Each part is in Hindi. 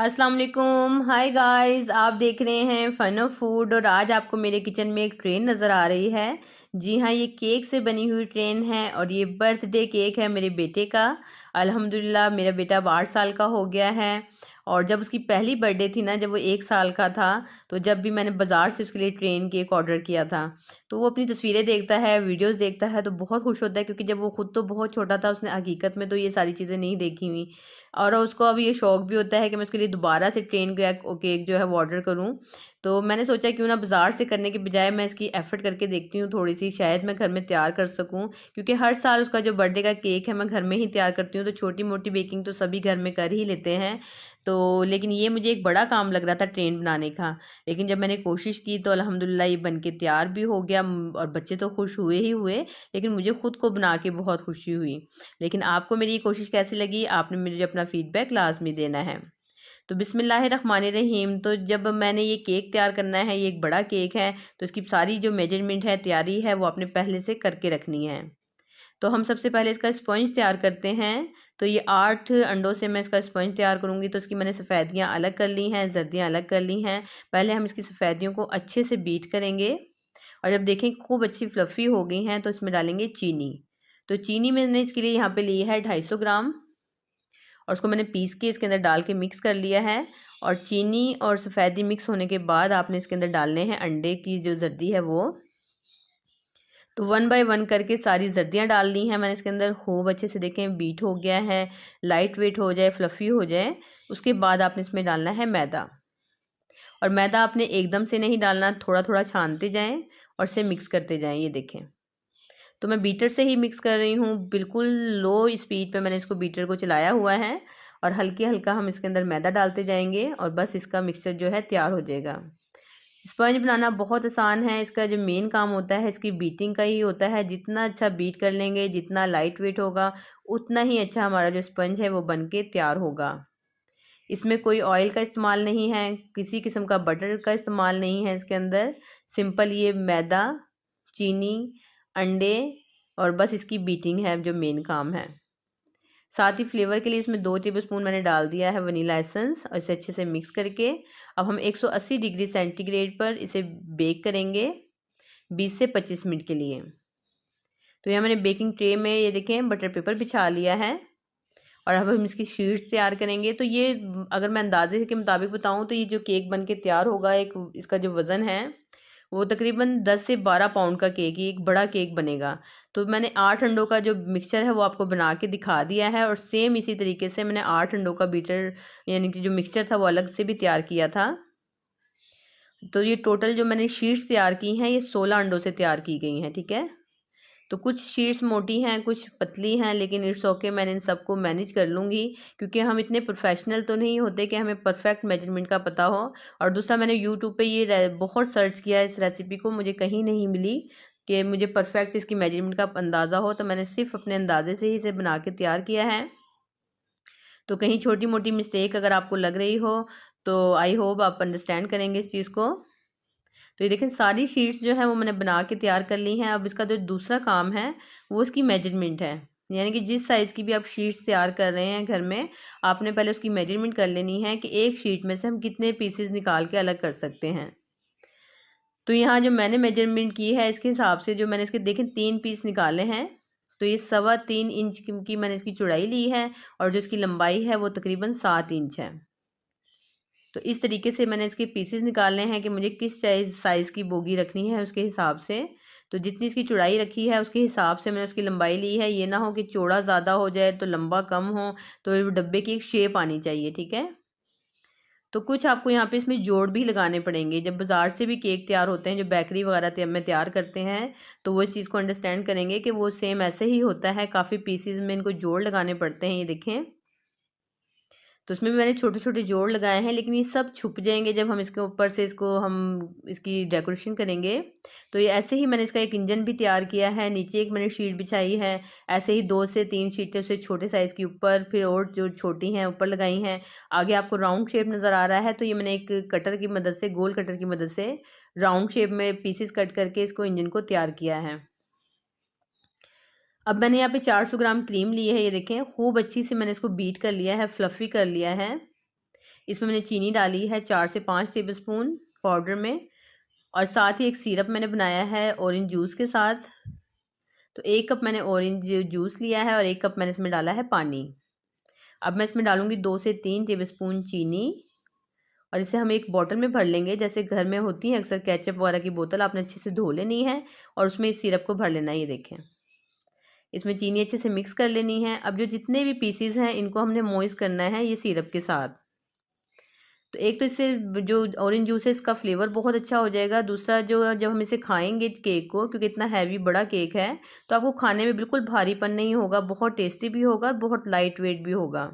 अस्सलाम वालेकुम। हाय गाइस, आप देख रहे हैं फन ऑफ फूड और आज आपको मेरे किचन में एक ट्रेन नज़र आ रही है। जी हाँ, ये केक से बनी हुई ट्रेन है और ये बर्थडे केक है मेरे बेटे का। अल्हम्दुलिल्लाह मेरा बेटा अब 8 साल का हो गया है। और जब उसकी पहली बर्थडे थी ना, जब वो 1 साल का था, तो जब भी मैंने बाज़ार से उसके लिए ट्रेन केक ऑर्डर किया था, तो वो अपनी तस्वीरें देखता है, वीडियोस देखता है तो बहुत खुश होता है, क्योंकि जब वो खुद तो बहुत छोटा था, उसने हकीकत में तो ये सारी चीज़ें नहीं देखी हुई। और उसको अब ये शौक भी होता है कि मैं उसके लिए दोबारा से ट्रेन केक जो है वो ऑर्डर करूं। तो मैंने सोचा क्यों ना बाज़ार से करने के बजाय मैं इसकी एफर्ट करके देखती हूँ, थोड़ी सी शायद मैं घर में तैयार कर सकूं, क्योंकि हर साल उसका जो बर्थडे का केक है मैं घर में ही तैयार करती हूँ। तो छोटी मोटी बेकिंग तो सभी घर में कर ही लेते हैं। तो लेकिन ये मुझे एक बड़ा काम लग रहा था ट्रेन बनाने का। लेकिन जब मैंने कोशिश की तो अल्हम्दुलिल्लाह ये बन के तैयार भी हो गया। और बच्चे तो खुश हुए ही हुए, लेकिन मुझे खुद को बना के बहुत खुशी हुई। लेकिन आपको मेरी ये कोशिश कैसी लगी, आपने मुझे अपना फीडबैक लाजमी देना है। तो बिस्मिल्लाहिर्रहमानिर्रहीम। तो जब मैंने ये केक तैयार करना है, ये एक बड़ा केक है, तो इसकी सारी जो मेजरमेंट है, तैयारी है, वो आपने पहले से करके रखनी है। तो हम सबसे पहले इसका स्पंज तैयार करते हैं। तो ये 8 अंडों से मैं इसका स्पंज तैयार करूँगी। तो इसकी मैंने सफ़ेदियाँ अलग कर ली हैं, जर्दियाँ अलग कर ली हैं। पहले हम इसकी सफ़ेदियों को अच्छे से बीट करेंगे, और जब देखें खूब अच्छी फ्लफ़ी हो गई हैं तो इसमें डालेंगे चीनी। तो चीनी मैंने इसके लिए यहाँ पे ली है 250 ग्राम, और उसको मैंने पीस के इसके अंदर डाल के मिक्स कर लिया है। और चीनी और सफ़ेदी मिक्स होने के बाद आपने इसके अंदर डालने हैं अंडे की जो जर्दी है वो। तो 1 बाय 1 करके सारी जर्दियाँ डाल दी हैं मैंने इसके अंदर। खूब अच्छे से देखें बीट हो गया है, लाइट वेट हो जाए, फ्लफ़ी हो जाए। उसके बाद आपने इसमें डालना है मैदा। और मैदा आपने एकदम से नहीं डालना, थोड़ा थोड़ा छानते जाएं और इसे मिक्स करते जाएं। ये देखें, तो मैं बीटर से ही मिक्स कर रही हूँ, बिल्कुल लो स्पीड पे मैंने इसको बीटर को चलाया हुआ है। और हल्के हल्का हम इसके अंदर मैदा डालते जाएंगे और बस इसका मिक्सचर जो है तैयार हो जाएगा। स्पंज बनाना बहुत आसान है। इसका जो मेन काम होता है इसकी बीटिंग का ही होता है। जितना अच्छा बीट कर लेंगे, जितना लाइट वेट होगा, उतना ही अच्छा हमारा जो स्पंज है वो बन के तैयार होगा। इसमें कोई ऑयल का इस्तेमाल नहीं है, किसी किस्म का बटर का इस्तेमाल नहीं है इसके अंदर। सिंपल ये मैदा, चीनी, अंडे और बस इसकी बीटिंग है जो मेन काम है। साथ ही फ्लेवर के लिए इसमें 2 टेबलस्पून मैंने डाल दिया है वनीला एसेंस, और इसे अच्छे से मिक्स करके अब हम 180 डिग्री सेंटीग्रेड पर इसे बेक करेंगे 20 से 25 मिनट के लिए। तो यहाँ मैंने बेकिंग ट्रे में ये देखें बटर पेपर बिछा लिया है, और अब हम इसकी शीट्स तैयार करेंगे। तो ये अगर मैं अंदाजे के मुताबिक बताऊँ तो ये जो केक बन के तैयार होगा, एक इसका जो वज़न है वो तकरीबन 10 से 12 पाउंड का केक, ये एक बड़ा केक बनेगा। तो मैंने 8 अंडों का जो मिक्सचर है वो आपको बना के दिखा दिया है, और सेम इसी तरीके से मैंने 8 अंडों का बीटर यानी कि जो मिक्सचर था वो अलग से भी तैयार किया था। तो ये टोटल जो मैंने शीट्स तैयार की हैं, ये 16 अंडों से तैयार की गई हैं, ठीक है। तो कुछ शीट्स मोटी हैं, कुछ पतली हैं, लेकिन इट्स ओके, मैंने इन सबको मैनेज कर लूँगी, क्योंकि हम इतने प्रोफेशनल तो नहीं होते कि हमें परफेक्ट मेजरमेंट का पता हो। और दूसरा, मैंने यूट्यूब पे ये बहुत सर्च किया इस रेसिपी को, मुझे कहीं नहीं मिली कि मुझे परफेक्ट इसकी मेजरमेंट का अंदाज़ा हो। तो मैंने सिर्फ अपने अंदाजे से ही इसे बना के तैयार किया है। तो कहीं छोटी मोटी मिस्टेक अगर आपको लग रही हो तो आई होप आप अंडरस्टैंड करेंगे इस चीज़ को। तो ये देखें सारी शीट्स जो है वो मैंने बना के तैयार कर ली हैं। अब इसका जो दूसरा काम है वो इसकी मेजरमेंट है, यानी कि जिस साइज़ की भी आप शीट्स तैयार कर रहे हैं घर में, आपने पहले उसकी मेजरमेंट कर लेनी है कि एक शीट में से हम कितने पीसेस निकाल के अलग कर सकते हैं। तो यहाँ जो मैंने मेजरमेंट की है इसके हिसाब से जो मैंने इसके देखें 3 पीस निकाले हैं। तो ये 3.25 इंच की मैंने इसकी चौड़ाई ली है, और जो इसकी लंबाई है वो तकरीबन 7 इंच है। तो इस तरीके से मैंने इसके पीसेस निकालने हैं कि मुझे किस साइज़ की बोगी रखनी है उसके हिसाब से। तो जितनी इसकी चौड़ाई रखी है उसके हिसाब से मैंने उसकी लंबाई ली है। ये ना हो कि चौड़ा ज़्यादा हो जाए तो लंबा कम हो, तो डब्बे की एक शेप आनी चाहिए, ठीक है। तो कुछ आपको यहाँ पे इसमें जोड़ भी लगाने पड़ेंगे। जब बाज़ार से भी केक तैयार होते हैं, जो बेकरी वगैरह में तैयार करते हैं, तो वो इस चीज़ को अंडरस्टैंड करेंगे कि वो सेम ऐसे ही होता है, काफ़ी पीसीज में इनको जोड़ लगाने पड़ते हैं। ये देखें, तो उसमें भी मैंने छोटे छोटे जोड़ लगाए हैं, लेकिन ये सब छुप जाएंगे जब हम इसके ऊपर से इसको हम इसकी डेकोरेशन करेंगे। तो ये ऐसे ही मैंने इसका एक इंजन भी तैयार किया है। नीचे एक मैंने शीट बिछाई है, ऐसे ही 2 से 3 शीटें उससे छोटे साइज़ की ऊपर, फिर और जो छोटी हैं ऊपर लगाई हैं। आगे आपको राउंड शेप नज़र आ रहा है, तो ये मैंने एक कटर की मदद से, गोल कटर की मदद से राउंड शेप में पीसेस कट करके इसको इंजन को तैयार किया है। अब मैंने यहाँ पे 400 ग्राम क्रीम ली है। ये देखें खूब अच्छी से मैंने इसको बीट कर लिया है, फ्लफ़ी कर लिया है। इसमें मैंने चीनी डाली है 4 से 5 टेबलस्पून पाउडर में, और साथ ही एक सिरप मैंने बनाया है ऑरेंज जूस के साथ। तो 1 कप मैंने ऑरेंज जूस लिया है और 1 कप मैंने इसमें डाला है पानी। अब मैं इसमें डालूंगी 2 से 3 टेबलस्पून चीनी, और इसे हम एक बॉटल में भर लेंगे। जैसे घर में होती है अक्सर केचप वगैरह की बोतल, आपने अच्छे से धो लेनी है और उसमें इस सिरप को भर लेना है। ये देखें, इसमें चीनी अच्छे से मिक्स कर लेनी है। अब जो जितने भी पीसीज हैं इनको हमने मॉइस्ट करना है ये सिरप के साथ। तो एक तो इससे जो ऑरेंज जूस है इसका फ्लेवर बहुत अच्छा हो जाएगा। दूसरा, जो जब हम इसे खाएंगे केक को, क्योंकि इतना हैवी बड़ा केक है, तो आपको खाने में बिल्कुल भारीपन नहीं होगा, बहुत टेस्टी भी होगा, बहुत लाइट वेट भी होगा।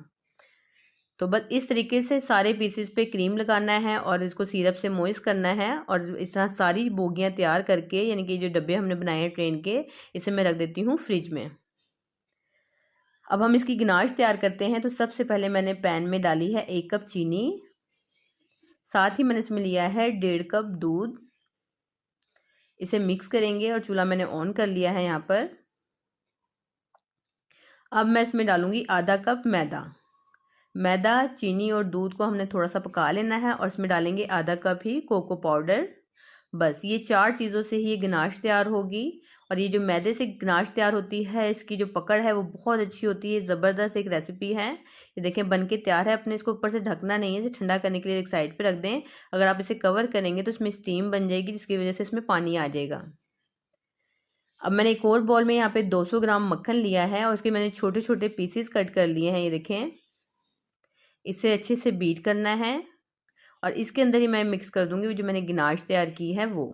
तो बस इस तरीके से सारे पीसेस पे क्रीम लगाना है और इसको सिरप से मॉइस्ट करना है। और इस तरह सारी बोगियां तैयार करके, यानी कि जो डब्बे हमने बनाए हैं ट्रेन के, इसे मैं रख देती हूँ फ्रिज में। अब हम इसकी गनाश तैयार करते हैं। तो सबसे पहले मैंने पैन में डाली है 1 कप चीनी, साथ ही मैंने इसमें लिया है 1.5 कप दूध। इसे मिक्स करेंगे और चूल्हा मैंने ऑन कर लिया है यहाँ पर। अब मैं इसमें डालूंगी आधा कप मैदा। मैदा, चीनी और दूध को हमने थोड़ा सा पका लेना है और इसमें डालेंगे आधा कप ही कोको पाउडर। बस ये 4 चीज़ों से ही ये गनाश तैयार होगी। और ये जो मैदे से गनाश तैयार होती है, इसकी जो पकड़ है वो बहुत अच्छी होती है। ज़बरदस्त एक रेसिपी है। ये देखें बन के तैयार है। अपने इसको ऊपर से ढकना नहीं है, इसे ठंडा करने के लिए एक साइड पे रख दें। अगर आप इसे कवर करेंगे तो इसमें स्टीम बन जाएगी, जिसकी वजह से इसमें पानी आ जाएगा। अब मैंने एक और बॉल में यहाँ पे 200 ग्राम मक्खन लिया है और उसके मैंने छोटे छोटे पीसेस कट कर लिए हैं। ये देखें, इसे अच्छे से बीट करना है और इसके अंदर ही मैं मिक्स कर दूंगी जो मैंने गनाश तैयार की है वो।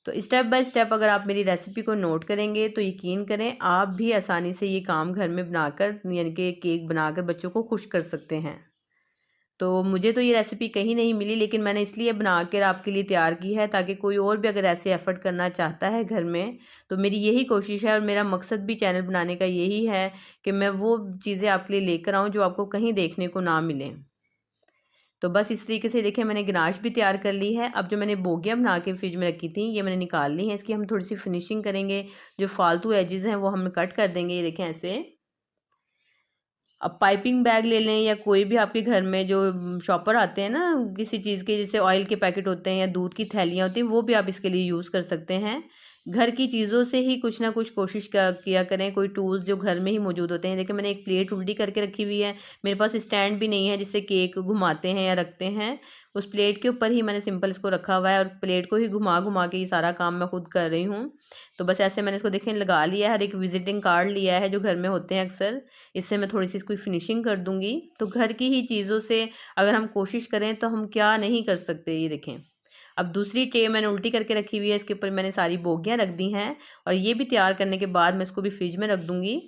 तो स्टेप बाय स्टेप अगर आप मेरी रेसिपी को नोट करेंगे तो यकीन करें आप भी आसानी से ये काम घर में बनाकर, यानी कि केक बनाकर बच्चों को खुश कर सकते हैं। तो मुझे तो ये रेसिपी कहीं नहीं मिली, लेकिन मैंने इसलिए बना कर आपके लिए तैयार की है ताकि कोई और भी अगर ऐसे एफर्ट करना चाहता है घर में, तो मेरी यही कोशिश है और मेरा मकसद भी चैनल बनाने का यही है कि मैं वो चीज़ें आपके लिए लेकर आऊँ जो आपको कहीं देखने को ना मिलें। तो बस इस तरीके से देखिए मैंने गनाश भी तैयार कर ली है। अब जो मैंने बोगियाँ बना के फ्रिज में रखी थी ये मैंने निकाल ली है। इसकी हम थोड़ी सी फिनिशिंग करेंगे, जो फालतू एजेस हैं वो हम कट कर देंगे। ये देखें ऐसे। अब पाइपिंग बैग ले लें या कोई भी आपके घर में जो शॉपर आते हैं ना किसी चीज़ के, जैसे ऑयल के पैकेट होते हैं या दूध की थैलियाँ होती हैं, वो भी आप इसके लिए यूज़ कर सकते हैं। घर की चीज़ों से ही कुछ ना कुछ कोशिश किया करें, कोई टूल्स जो घर में ही मौजूद होते हैं। देखिए मैंने एक प्लेट उल्टी करके रखी हुई है, मेरे पास स्टैंड भी नहीं है जिससे केक घुमाते हैं या रखते हैं। उस प्लेट के ऊपर ही मैंने सिंपल इसको रखा हुआ है और प्लेट को ही घुमा घुमा के ये सारा काम मैं खुद कर रही हूँ। तो बस ऐसे मैंने इसको देखें लगा लिया है। हर एक विजिटिंग कार्ड लिया है जो घर में होते हैं अक्सर, इससे मैं थोड़ी सी इसको फिनिशिंग कर दूंगी। तो घर की ही चीज़ों से अगर हम कोशिश करें तो हम क्या नहीं कर सकते। ये देखें, अब दूसरी ट्रे मैंने उल्टी करके रखी हुई है, इसके ऊपर मैंने सारी बोगियाँ रख दी हैं और ये भी तैयार करने के बाद मैं इसको भी फ्रिज में रख दूंगी।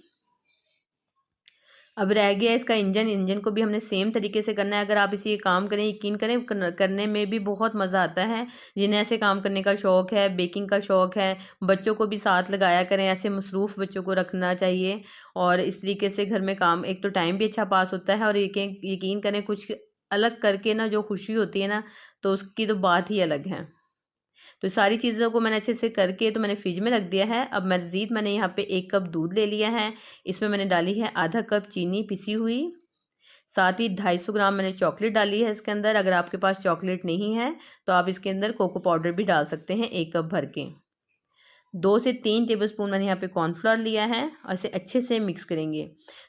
अब रह गया इसका इंजन को भी हमने सेम तरीके से करना है। अगर आप इसे काम करें, यकीन करें करने में भी बहुत मज़ा आता है। जिन्हें ऐसे काम करने का शौक़ है, बेकिंग का शौक़ है, बच्चों को भी साथ लगाया करें। ऐसे मसरूफ़ बच्चों को रखना चाहिए और इस तरीके से घर में काम, एक तो टाइम भी अच्छा पास होता है और यकीन करें कुछ अलग करके ना जो खुशी होती है ना, तो उसकी तो बात ही अलग है। तो सारी चीज़ों को मैंने अच्छे से करके तो मैंने फ्रिज में रख दिया है। अब मज़ीद मैंने यहाँ पे 1 कप दूध ले लिया है, इसमें मैंने डाली है आधा कप चीनी पिसी हुई, साथ ही 250 ग्राम मैंने चॉकलेट डाली है इसके अंदर। अगर आपके पास चॉकलेट नहीं है तो आप इसके अंदर कोको पाउडर भी डाल सकते हैं 1 कप भर के। 2 से 3 टेबलस्पून मैंने यहाँ पे कॉर्नफ्लोर लिया है और इसे अच्छे से मिक्स करेंगे।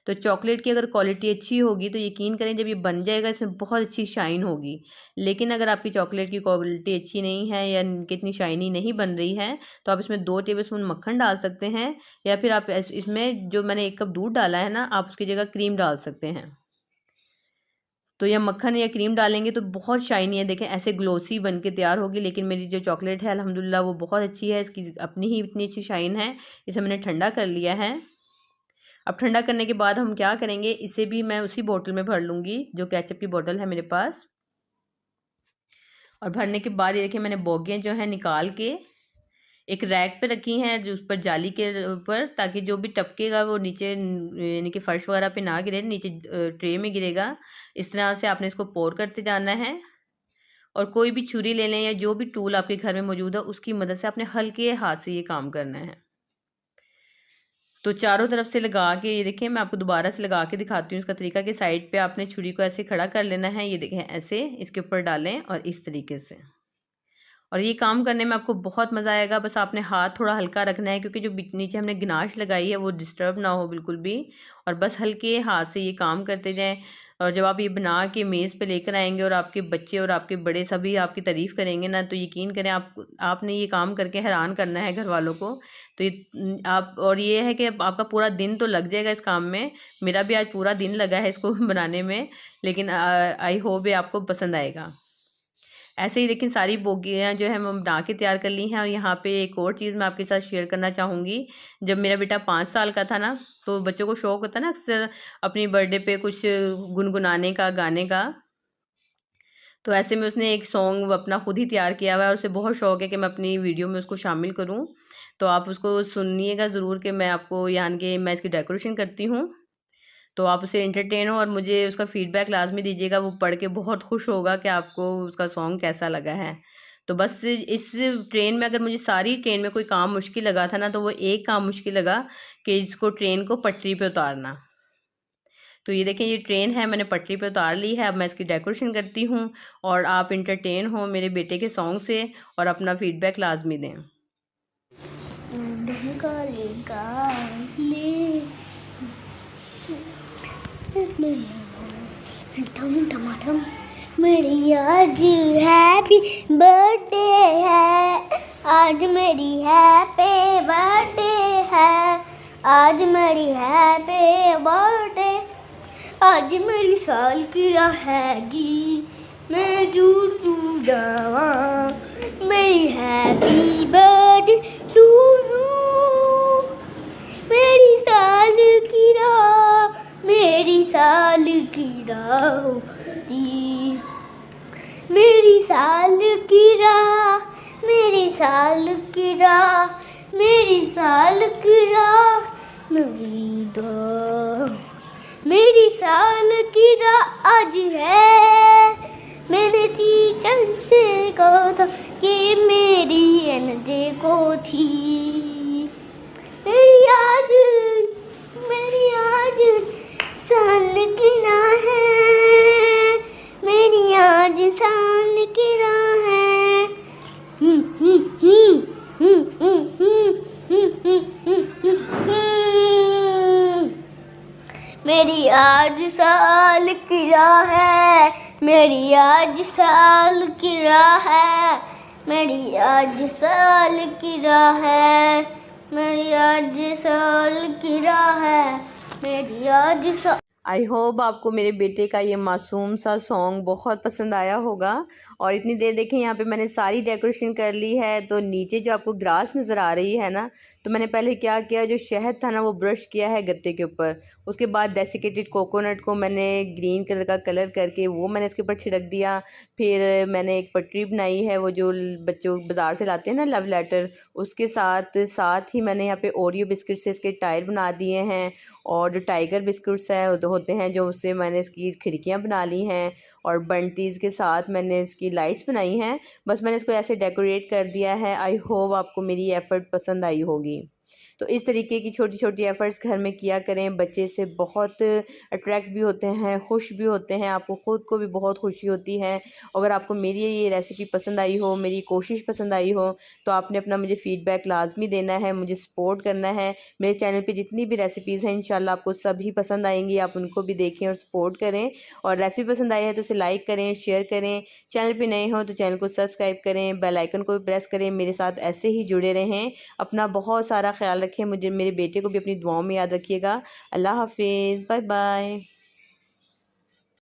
तो चॉकलेट की अगर क्वालिटी अच्छी होगी तो यकीन करें जब ये बन जाएगा इसमें बहुत अच्छी शाइन होगी। लेकिन अगर आपकी चॉकलेट की क्वालिटी अच्छी नहीं है या कितनी शाइनी नहीं बन रही है तो आप इसमें 2 टेबलस्पून मक्खन डाल सकते हैं, या फिर आप इसमें जो मैंने 1 कप दूध डाला है ना, आप उसकी जगह क्रीम डाल सकते हैं। तो या मक्खन या क्रीम डालेंगे तो बहुत शाइनी है, देखें ऐसे ग्लोसी बन के तैयार होगी। लेकिन मेरी जो चॉकलेट है अल्हम्दुलिल्लाह वो बहुत अच्छी है, इसकी अपनी ही इतनी अच्छी शाइन है। इसे मैंने ठंडा कर लिया है। अब ठंडा करने के बाद हम क्या करेंगे, इसे भी मैं उसी बोतल में भर लूँगी जो केचप की बोतल है मेरे पास। और भरने के बाद ये देखिए मैंने बोगियाँ जो है निकाल के एक रैक पे रखी हैं जो उस पर जाली के ऊपर, ताकि जो भी टपकेगा वो नीचे यानी कि फर्श वगैरह पे ना गिरे, नीचे ट्रे में गिरेगा। इस तरह से आपने इसको पोर करते जाना है और कोई भी छुरी ले लें या जो भी टूल आपके घर में मौजूद है उसकी मदद से आपने हल्के हाथ से ये काम करना है। तो चारों तरफ से लगा के ये देखिए, मैं आपको दोबारा से लगा के दिखाती हूँ इसका तरीका, कि साइड पे आपने छुरी को ऐसे खड़ा कर लेना है। ये देखें, ऐसे इसके ऊपर डालें और इस तरीके से। और ये काम करने में आपको बहुत मज़ा आएगा। बस आपने हाथ थोड़ा हल्का रखना है, क्योंकि जो नीचे हमने गनाश लगाई है वो डिस्टर्ब ना हो बिल्कुल भी। और बस हल्के हाथ से ये काम करते जाएं। और जब आप ये बना के मेज़ पे लेकर आएंगे और आपके बच्चे और आपके बड़े सभी आपकी तारीफ़ करेंगे ना, तो यकीन करें आपने ये काम करके हैरान करना है घर वालों को। तो ये आप, और ये है कि आपका पूरा दिन तो लग जाएगा इस काम में। मेरा भी आज पूरा दिन लगा है इसको बनाने में, लेकिन आई होप ये आपको पसंद आएगा। ऐसे ही देखिए, सारी बोगियाँ जो है मैं बना के तैयार कर ली हैं। और यहाँ पे एक और चीज़ मैं आपके साथ शेयर करना चाहूँगी। जब मेरा बेटा 5 साल का था ना, तो बच्चों को शौक़ होता है ना अक्सर अपनी बर्थडे पे कुछ गुनगुनाने का, गाने का। तो ऐसे में उसने एक सॉन्ग अपना खुद ही तैयार किया हुआ है और उसे बहुत शौक़ है कि मैं अपनी वीडियो में उसको शामिल करूँ। तो आप उसको सुनिएगा ज़रूर, कि मैं आपको यहाँ के मैं इसकी डेकोरेशन करती हूँ। तो आप उससे एंटरटेन हो और मुझे उसका फ़ीडबैक लाज़मी दीजिएगा। वो पढ़ के बहुत खुश होगा कि आपको उसका सॉन्ग कैसा लगा है। तो बस इस ट्रेन में, अगर मुझे सारी ट्रेन में कोई काम मुश्किल लगा था ना, तो वो एक काम मुश्किल लगा कि इसको, ट्रेन को पटरी पे उतारना। तो ये देखें, ये ट्रेन है, मैंने पटरी पे उतार ली है। अब मैं इसकी डेकोरेशन करती हूँ और आप एंटरटेन हो मेरे बेटे के सॉन्ग से और अपना फ़ीडबैक लाज़मी दें। मेरी आज हैप्पी बर्थडे है, आज मेरी हैप्पी बर्थडे है, आज मेरी हैप्पी बर्थडे, आज मेरी सालगिरह हैगी, मैं दूर जावा, मेरी हैप्पी बर्थडे टू यू, मेरी सालगिरह, मेरी सालगिरह होती, मेरी सालगिरह, मेरी सालगिरह, मेरी सालगिरह, मेरी सालगिरह आज है। मैंने टीचर से कहा था कि मेरी एनजे को थी, मेरी आज सालगिरह है, मेरी आज सालगिरह है। मेरी आज सालगिरह है, मेरी आज सालगिरह है, मेरी आज सालगिरह है, मेरी आज सालगिरह है, मेरी आज आई होप आपको मेरे बेटे का ये मासूम सा सॉन्ग बहुत पसंद आया होगा। और इतनी देर देखें, यहाँ पे मैंने सारी डेकोरेशन कर ली है। तो नीचे जो आपको ग्रास नज़र आ रही है ना, तो मैंने पहले क्या किया, जो शहद था ना वो ब्रश किया है गत्ते के ऊपर। उसके बाद डेसिकेटेड कोकोनट को मैंने ग्रीन कलर का कलर करके वो मैंने इसके ऊपर छिड़क दिया। फिर मैंने एक पटरी बनाई है, वो जो बच्चों बाज़ार से लाते हैं ना, लव लेटर, उसके साथ ही मैंने यहाँ पे ओरियो बिस्किट से इसके टायर बना दिए हैं। और जो टाइगर बिस्कुट्स हैं होते हैं, जो उससे मैंने इसकी खिड़कियाँ बना ली हैं। और बंटीज़ के साथ मैंने इसकी लाइट्स बनाई हैं। बस मैंने इसको ऐसे डेकोरेट कर दिया है। आई होप आपको मेरी एफ़र्ट पसंद आई होगी। तो इस तरीके की छोटी छोटी एफ़र्ट्स घर में किया करें। बच्चे से बहुत अट्रैक्ट भी होते हैं, खुश भी होते हैं, आपको ख़ुद को भी बहुत खुशी होती है। अगर आपको मेरी ये रेसिपी पसंद आई हो, मेरी कोशिश पसंद आई हो, तो आपने अपना मुझे फ़ीडबैक लाजमी देना है, मुझे सपोर्ट करना है। मेरे चैनल पे जितनी भी रेसिपीज़ हैं इंशाल्लाह आपको सभी पसंद आएंगी। आप उनको भी देखें और सपोर्ट करें। और रेसिपी पसंद आई है तो उसे लाइक करें, शेयर करें। चैनल पर नए हों तो चैनल को सब्सक्राइब करें, बेल आइकन को भी प्रेस करें। मेरे साथ ऐसे ही जुड़े रहें। अपना बहुत सारा ख्याल रखें। मुझे, मेरे बेटे को भी अपनी दुआओं में याद रखिएगा। अल्लाह हाफिज़, बाय बाय।